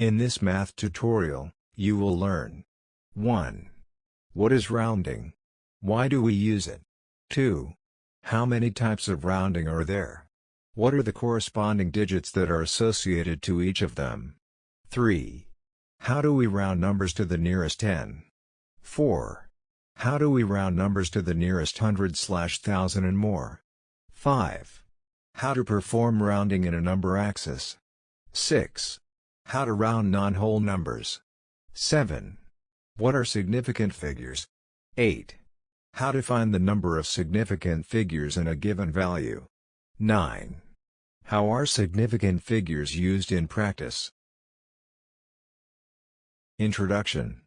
In this math tutorial, you will learn 1. What is rounding? Why do we use it? 2. How many types of rounding are there? What are the corresponding digits that are associated to each of them? 3. How do we round numbers to the nearest 10? 4. How do we round numbers to the nearest 100/1000 and more? 5. How to perform rounding in a number axis? 6. How to round non-whole numbers? 7. What are significant figures? 8. How to find the number of significant figures in a given value? 9. How are significant figures used in practice? Introduction.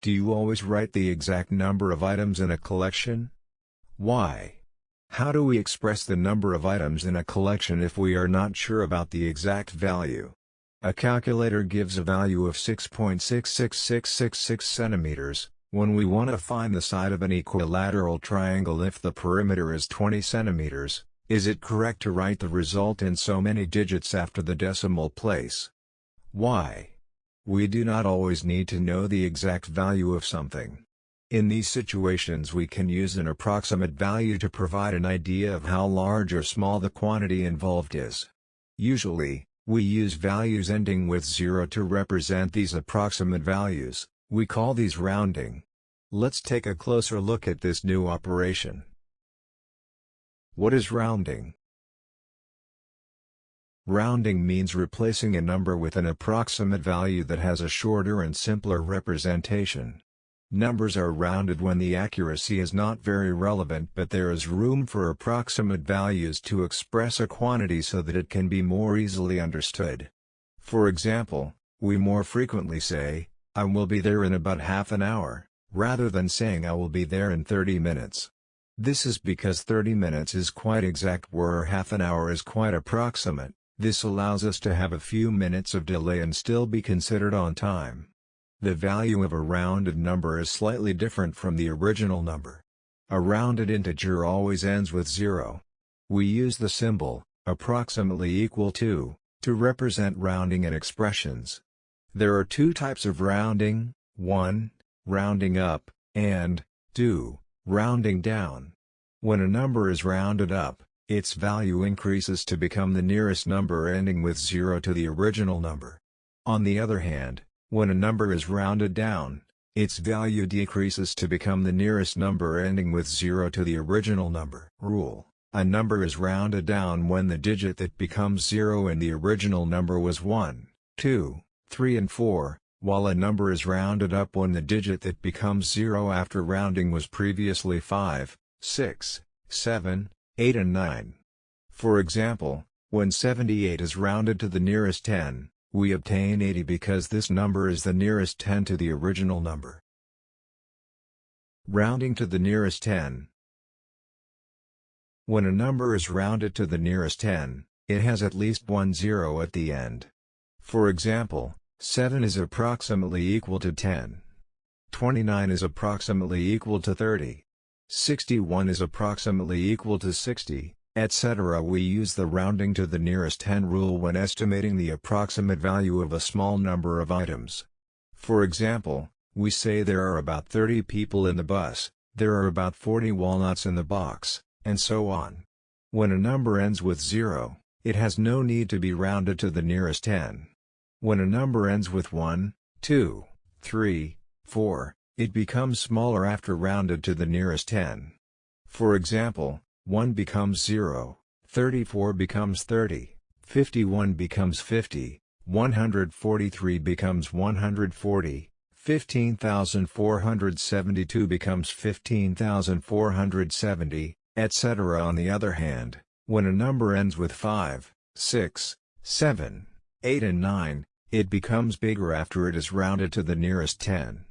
Do you always write the exact number of items in a collection? Why? How do we express the number of items in a collection if we are not sure about the exact value? A calculator gives a value of 6.66666 centimeters, when we want to find the side of an equilateral triangle if the perimeter is 20 centimeters, is it correct to write the result in so many digits after the decimal place? Why? We do not always need to know the exact value of something. In these situations we can use an approximate value to provide an idea of how large or small the quantity involved is. Usually, we use values ending with 0 to represent these approximate values. We call these rounding. Let's take a closer look at this new operation. What is rounding? Rounding means replacing a number with an approximate value that has a shorter and simpler representation. Numbers are rounded when the accuracy is not very relevant but there is room for approximate values to express a quantity so that it can be more easily understood. For example, we more frequently say, "I will be there in about half an hour," rather than saying "I will be there in 30 minutes. This is because 30 minutes is quite exact where half an hour is quite approximate. This allows us to have a few minutes of delay and still be considered on time. The value of a rounded number is slightly different from the original number. A rounded integer always ends with 0. We use the symbol, approximately equal to represent rounding in expressions. There are two types of rounding, 1. Rounding up, and 2. Rounding down. When a number is rounded up, its value increases to become the nearest number ending with 0 to the original number. On the other hand, when a number is rounded down, its value decreases to become the nearest number ending with 0 to the original number. Rule: a number is rounded down when the digit that becomes 0 in the original number was 1, 2, 3 and 4, while a number is rounded up when the digit that becomes 0 after rounding was previously 5, 6, 7, 8 and 9. For example, when 78 is rounded to the nearest 10, we obtain 80 because this number is the nearest 10 to the original number. Rounding to the nearest 10. When a number is rounded to the nearest 10, it has at least one 0 at the end. For example, 7 is approximately equal to 10. 29 is approximately equal to 30. 61 is approximately equal to 60. Etc. We use the rounding to the nearest 10 rule when estimating the approximate value of a small number of items. For example, we say there are about 30 people in the bus, there are about 40 walnuts in the box, and so on. When a number ends with 0, it has no need to be rounded to the nearest 10. When a number ends with 1, 2, 3, 4, it becomes smaller after rounded to the nearest 10. For example, 1 becomes 0, 34 becomes 30, 51 becomes 50, 143 becomes 140, 15,472 becomes 15,470, etc. On the other hand, when a number ends with 5, 6, 7, 8 and 9, it becomes bigger after it is rounded to the nearest 10.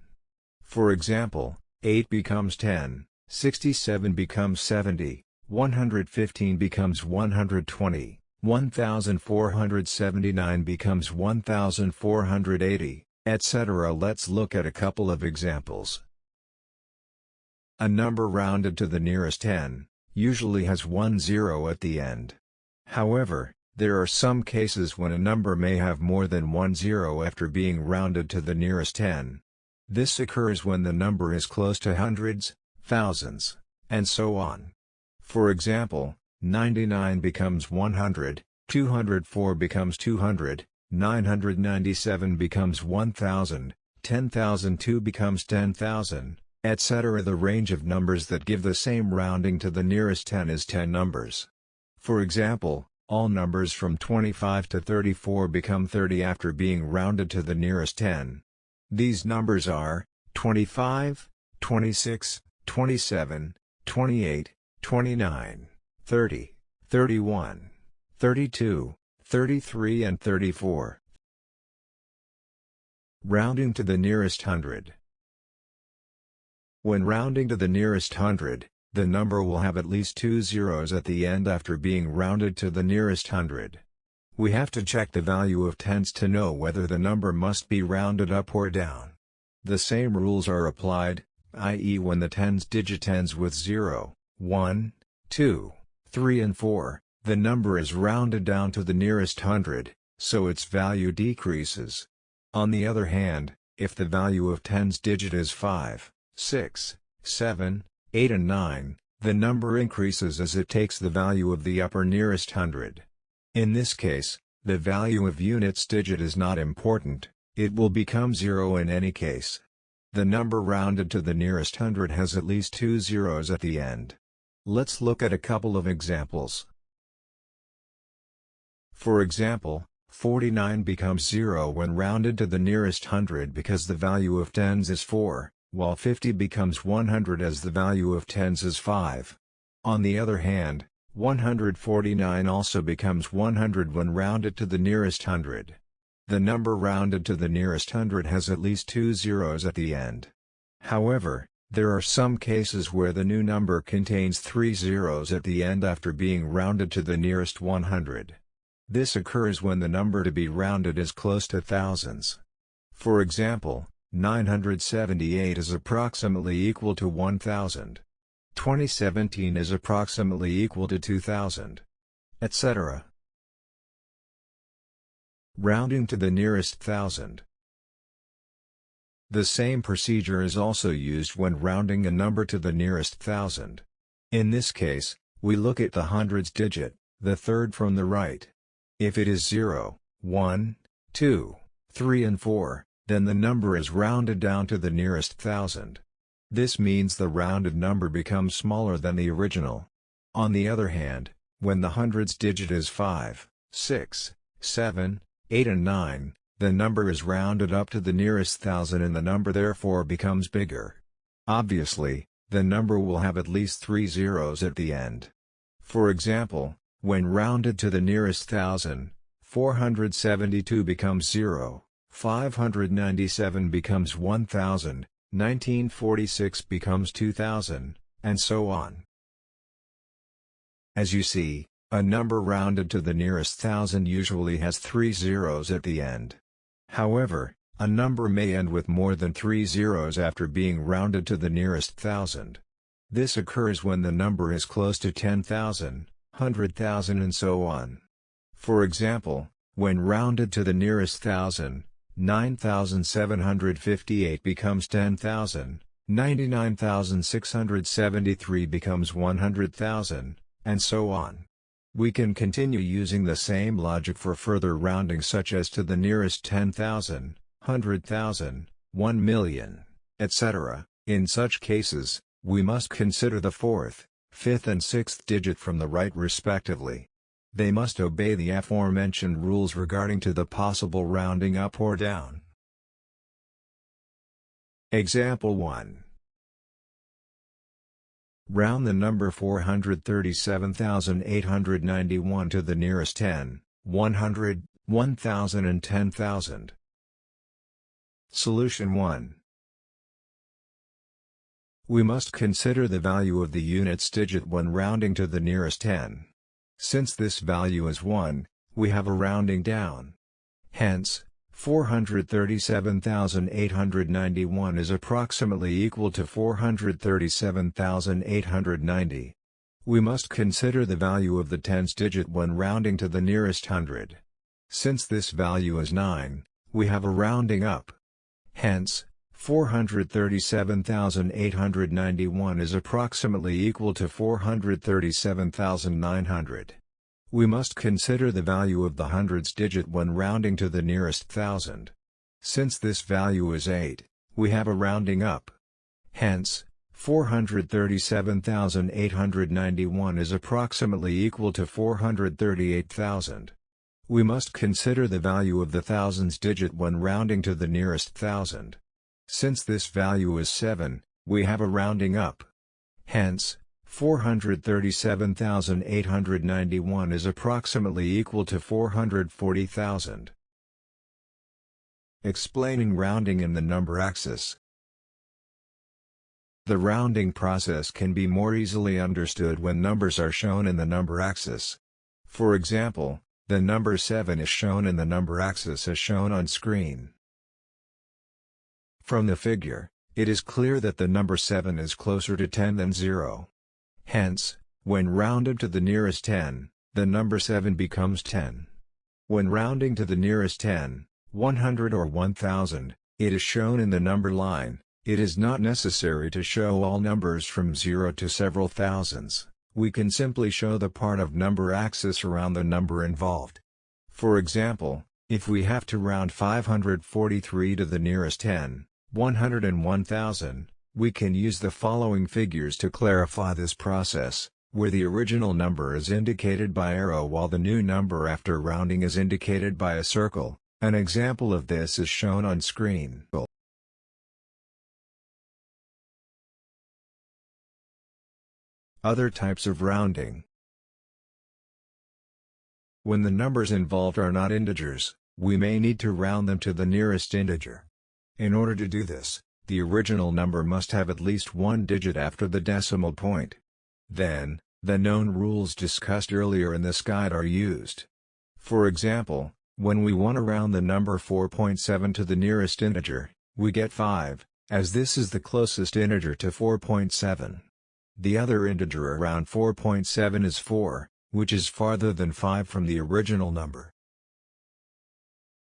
For example, 8 becomes 10, 67 becomes 70, 115 becomes 120, 1479 becomes 1480, etc. Let's look at a couple of examples. A number rounded to the nearest 10 usually has one 0 at the end. However, There are some cases when a number may have more than one zero after being rounded to the nearest 10. This occurs when the number is close to hundreds, thousands, and so on. For example, 99 becomes 100, 204 becomes 200, 997 becomes 1000, 10,002 becomes 10,000, etc. The range of numbers that give the same rounding to the nearest 10 is 10 numbers. For example, all numbers from 25 to 34 become 30 after being rounded to the nearest 10. These numbers are 25, 26, 27, 28, 29, 30, 31, 32, 33 and 34. Rounding to the nearest hundred. When rounding to the nearest hundred, the number will have at least two zeros at the end after being rounded to the nearest hundred. We have to check the value of tens to know whether the number must be rounded up or down. The same rules are applied, i.e. when the tens digit ends with 0, 1, 2, 3 and 4, the number is rounded down to the nearest hundred, so its value decreases. On the other hand, if the value of tens digit is 5, 6, 7, 8 and 9, the number increases as it takes the value of the upper nearest hundred. In this case, the value of units digit is not important, it will become 0 in any case. The number rounded to the nearest hundred has at least two zeros at the end. Let's look at a couple of examples. For example, 49 becomes 0 when rounded to the nearest hundred because the value of tens is 4, while 50 becomes 100 as the value of tens is 5. On the other hand, 149 also becomes 100 when rounded to the nearest hundred. The number rounded to the nearest hundred has at least two zeros at the end. However, there are some cases where the new number contains three zeros at the end after being rounded to the nearest 100. This occurs when the number to be rounded is close to thousands. For example, 978 is approximately equal to 1000. 2017 is approximately equal to 2000. Etc. Rounding to the nearest thousand. The same procedure is also used when rounding a number to the nearest thousand. In this case, we look at the hundreds digit, the third from the right. If it is 0, 1, 2, 3 and 4, then the number is rounded down to the nearest thousand. This means the rounded number becomes smaller than the original. On the other hand, when the hundreds digit is 5, 6, 7, 8 and 9, the number is rounded up to the nearest thousand and the number therefore becomes bigger. Obviously, the number will have at least three zeros at the end. For example, when rounded to the nearest thousand, 472 becomes 0, 597 becomes 1000, 1946 becomes 2000, and so on. As you see, a number rounded to the nearest thousand usually has three zeros at the end. However, a number may end with more than three zeros after being rounded to the nearest thousand. This occurs when the number is close to 10,000, 100,000 and so on. For example, when rounded to the nearest thousand, 9,758 becomes 10,000, 99,673 becomes 100,000, and so on. We can continue using the same logic for further rounding such as to the nearest 10,000, 100,000, 1 million, etc. In such cases, we must consider the fourth, fifth and sixth digit from the right respectively. They must obey the aforementioned rules regarding to the possible rounding up or down. Example 1. Round the number 437,891 to the nearest 10, 100, 1,000 and 10,000. Solution 1. We must consider the value of the units digit when rounding to the nearest 10. Since this value is 1, we have a rounding down. Hence, 437,891 is approximately equal to 437,890. We must consider the value of the tens digit when rounding to the nearest hundred. Since this value is 9, we have a rounding up. Hence, 437,891 is approximately equal to 437,900. We must consider the value of the hundreds digit when rounding to the nearest thousand. Since this value is 8, we have a rounding up. Hence, 437,891 is approximately equal to 438,000. We must consider the value of the thousands digit when rounding to the nearest thousand. Since this value is 7, we have a rounding up. Hence, 437,891 is approximately equal to 440,000. Explaining rounding in the number axis. The rounding process can be more easily understood when numbers are shown in the number axis. For example, the number 7 is shown in the number axis as shown on screen. From the figure, it is clear that the number 7 is closer to 10 than 0. Hence, when rounded to the nearest 10, the number 7 becomes 10. When rounding to the nearest 10, 100 or 1000, it is shown in the number line. It is not necessary to show all numbers from 0 to several thousands. We can simply show the part of number axis around the number involved. For example, if we have to round 543 to the nearest 10, 100 and 1000, we can use the following figures to clarify this process, where the original number is indicated by arrow while the new number after rounding is indicated by a circle. An example of this is shown on screen. Other types of rounding. When the numbers involved are not integers, we may need to round them to the nearest integer. In order to do this, the original number must have at least one digit after the decimal point. Then, the known rules discussed earlier in this guide are used. For example, when we want to round the number 4.7 to the nearest integer, we get 5, as this is the closest integer to 4.7. The other integer around 4.7 is 4, which is farther than 5 from the original number.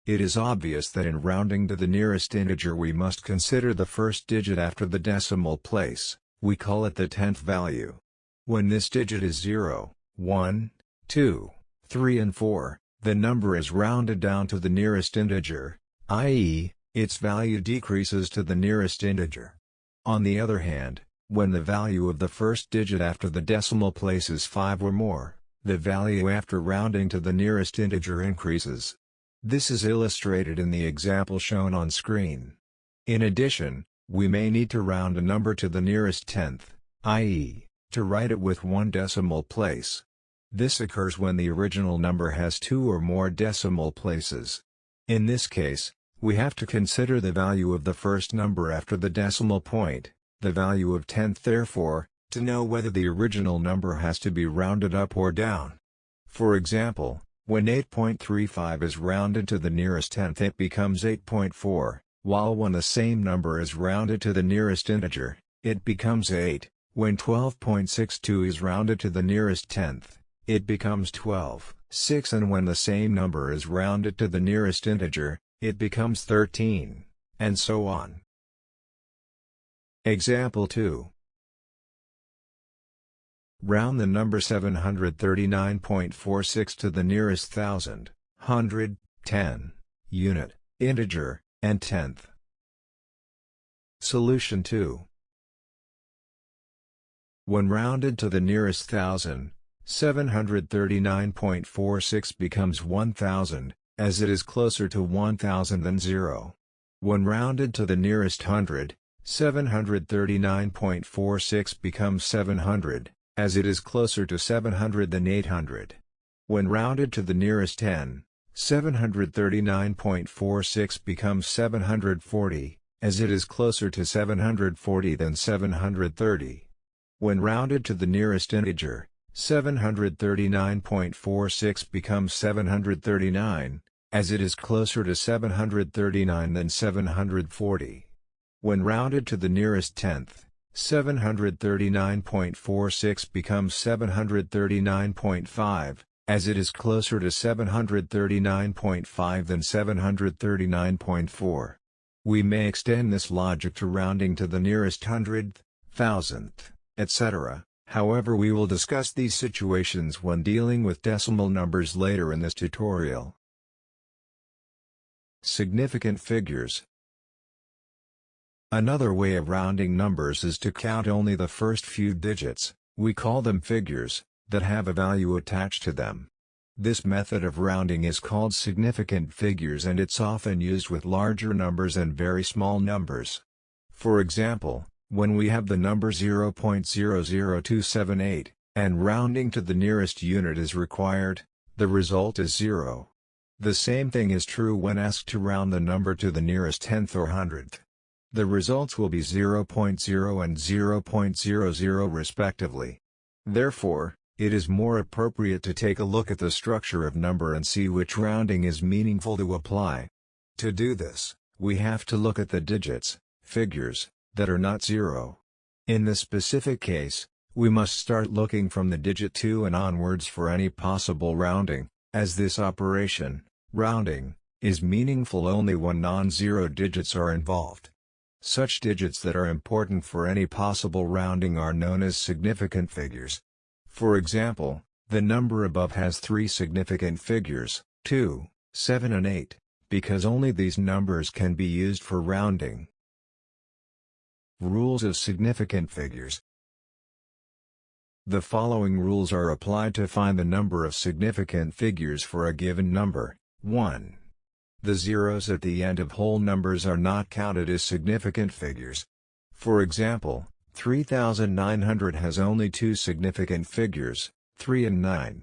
It is obvious that in rounding to the nearest integer we must consider the first digit after the decimal place. We call it the tenth value. When this digit is 0, 1, 2, 3 and 4, the number is rounded down to the nearest integer, i.e., its value decreases to the nearest integer. On the other hand, when the value of the first digit after the decimal place is 5 or more, the value after rounding to the nearest integer increases. This is illustrated in the example shown on screen. In addition, we may need to round a number to the nearest tenth, i.e., to write it with one decimal place. This occurs when the original number has 2 or more decimal places. In this case, we have to consider the value of the first number after the decimal point, the value of tenth therefore, to know whether the original number has to be rounded up or down. For example, when 8.35 is rounded to the nearest tenth it becomes 8.4, while when the same number is rounded to the nearest integer, it becomes 8, when 12.62 is rounded to the nearest tenth, it becomes 12.6 and when the same number is rounded to the nearest integer, it becomes 13, and so on. Example 2. Round the number 739.46 to the nearest thousand, hundred, 10, unit, integer, and tenth. Solution 2. When rounded to the nearest thousand, 739.46 becomes 1000, as it is closer to 1000 than 0. When rounded to the nearest hundred, 739.46 becomes 700, as it is closer to 700 than 800. When rounded to the nearest 10, 739.46 becomes 740, as it is closer to 740 than 730. When rounded to the nearest integer, 739.46 becomes 739, as it is closer to 739 than 740. When rounded to the nearest tenth, 739.46 becomes 739.5, as it is closer to 739.5 than 739.4. We may extend this logic to rounding to the nearest hundredth, thousandth, etc. However, we will discuss these situations when dealing with decimal numbers later in this tutorial. Significant figures. Another way of rounding numbers is to count only the first few digits, we call them figures, that have a value attached to them. This method of rounding is called significant figures, and it's often used with larger numbers and very small numbers. For example, when we have the number 0.00278, and rounding to the nearest unit is required, the result is 0. The same thing is true when asked to round the number to the nearest tenth or hundredth. The results will be 0.0 and 0.00 respectively. Therefore, it is more appropriate to take a look at the structure of number and see which rounding is meaningful to apply. To do this, we have to look at the digits, figures, that are not 0. In this specific case, we must start looking from the digit 2 and onwards for any possible rounding, as this operation, rounding, is meaningful only when non-zero digits are involved. Such digits that are important for any possible rounding are known as significant figures. For example, the number above has three significant figures, 2, 7 and 8, because only these numbers can be used for rounding. Rules of significant figures. The following rules are applied to find the number of significant figures for a given number. 1. The zeros at the end of whole numbers are not counted as significant figures. For example, 3900 has only two significant figures, 3 and 9.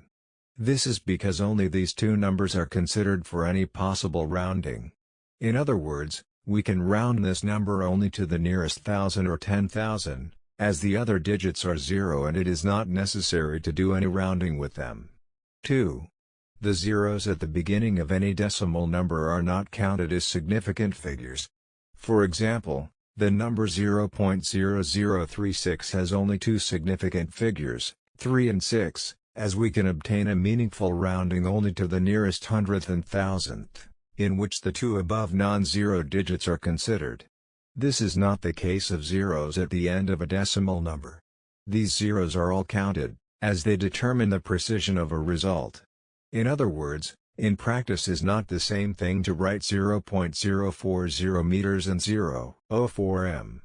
This is because only these two numbers are considered for any possible rounding. In other words, we can round this number only to the nearest 1000 or 10,000, as the other digits are 0 and it is not necessary to do any rounding with them. 2. The zeros at the beginning of any decimal number are not counted as significant figures. For example, the number 0.0036 has only two significant figures, 3 and 6, as we can obtain a meaningful rounding only to the nearest hundredth and thousandth, in which the two above non-zero digits are considered. This is not the case of zeros at the end of a decimal number. These zeros are all counted, as they determine the precision of a result. In other words, in practice is not the same thing to write 0.040 meters and 0.04 m.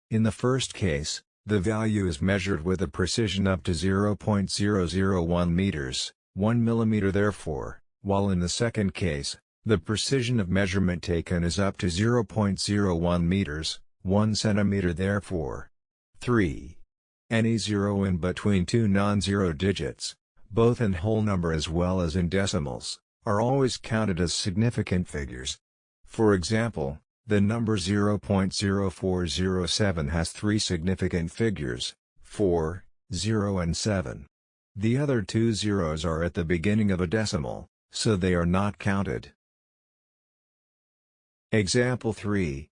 In the first case, the value is measured with a precision up to 0.001 meters, 1 millimeter therefore, while in the second case, the precision of measurement taken is up to 0.01 meters, 1 centimeter therefore. 3. Any zero in between two non-zero digits, both in whole number as well as in decimals, are always counted as significant figures. For example, the number 0.0407 has three significant figures, 4, 0 and 7. The other two zeros are at the beginning of a decimal, so they are not counted. Example 3.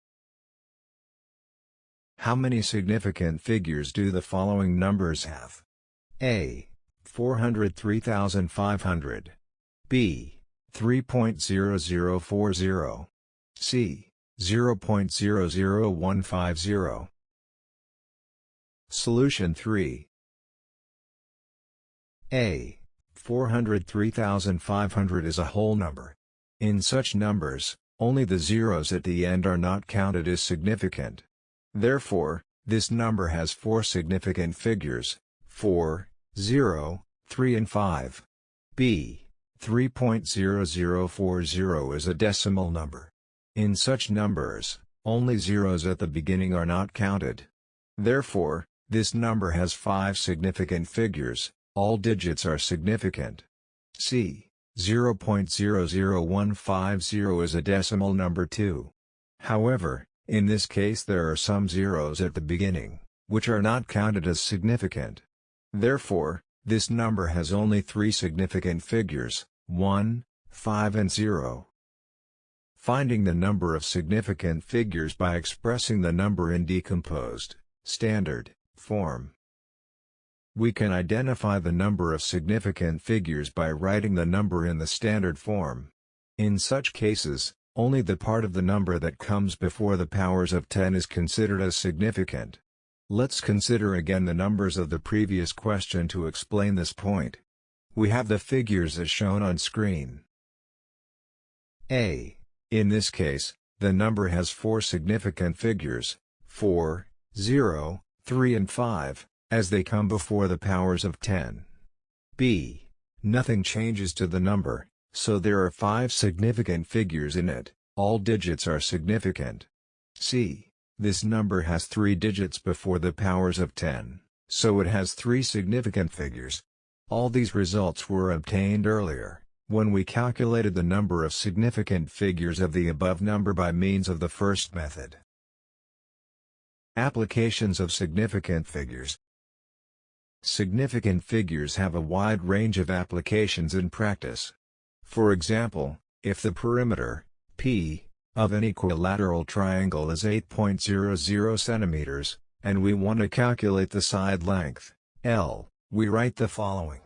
How many significant figures do the following numbers have? A. 403,500. B. 3.0040. C. 0.00150. Solution 3. A. 403,500 is a whole number. In such numbers, only the zeros at the end are not counted as significant. Therefore, this number has four significant figures, 4, 0, 3 and 5. B. 3.0040 is a decimal number. In such numbers, only zeros at the beginning are not counted. Therefore, this number has five significant figures, all digits are significant. C. 0.00150 is a decimal number too. However, in this case there are some zeros at the beginning, which are not counted as significant. Therefore, this number has only three significant figures, 1, 5 and 0. Finding the number of significant figures by expressing the number in decomposed, Standard form. We can identify the number of significant figures by writing the number in the standard form. In such cases, only the part of the number that comes before the powers of 10 is considered as significant. Let's consider again the numbers of the previous question to explain this point. We have the figures as shown on screen. A. In this case, the number has 4 significant figures, 4, 0, 3 and 5, as they come before the powers of 10. B. Nothing changes to the number, so there are 5 significant figures in it, all digits are significant. C. This number has 3 digits before the powers of 10, so it has 3 significant figures. All these results were obtained earlier, when we calculated the number of significant figures of the above number by means of the first method. Applications of significant figures. Significant figures have a wide range of applications in practice. For example, if the perimeter, P, of an equilateral triangle is 8.00 cm, and we want to calculate the side length, L, we write the following.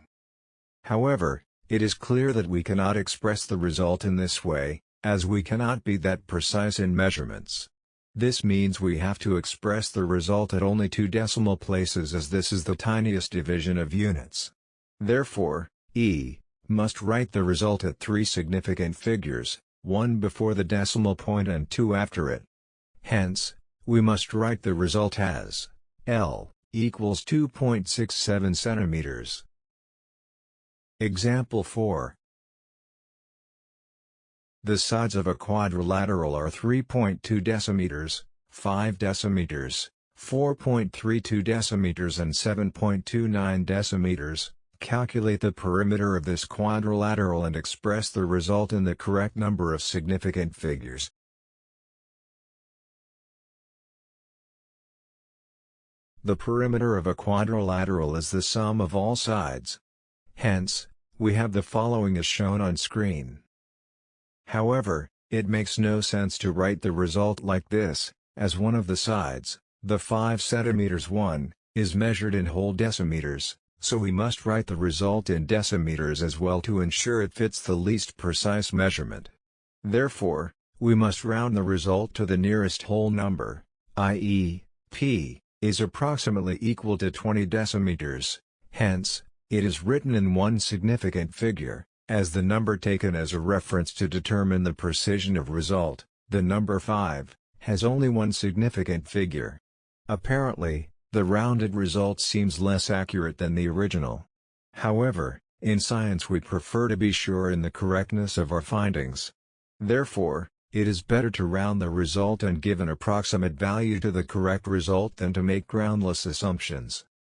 However, it is clear that we cannot express the result in this way, as we cannot be that precise in measurements. This means we have to express the result at only 2 decimal places, as this is the tiniest division of units. Therefore, E must write the result at 3 significant figures, 1 before the decimal point and 2 after it. Hence, we must write the result as L equals 2.67 centimeters. Example 4. The sides of a quadrilateral are 3.2 decimeters, 5 decimeters, 4.32 decimeters and 7.29 decimeters. Calculate the perimeter of this quadrilateral and express the result in the correct number of significant figures. The perimeter of a quadrilateral is the sum of all sides. Hence, we have the following as shown on screen. However, it makes no sense to write the result like this, as one of the sides, the 5 cm one, is measured in whole decimeters, so we must write the result in decimeters as well to ensure it fits the least precise measurement. Therefore, we must round the result to the nearest whole number, i.e., P is approximately equal to 20 decimeters, hence, it is written in one significant figure, as the number taken as a reference to determine the precision of result, the number 5, has only one significant figure. Apparently, the rounded result seems less accurate than the original. However, in science we prefer to be sure in the correctness of our findings. Therefore, it is better to round the result and give an approximate value to the correct result than to make groundless assumptions.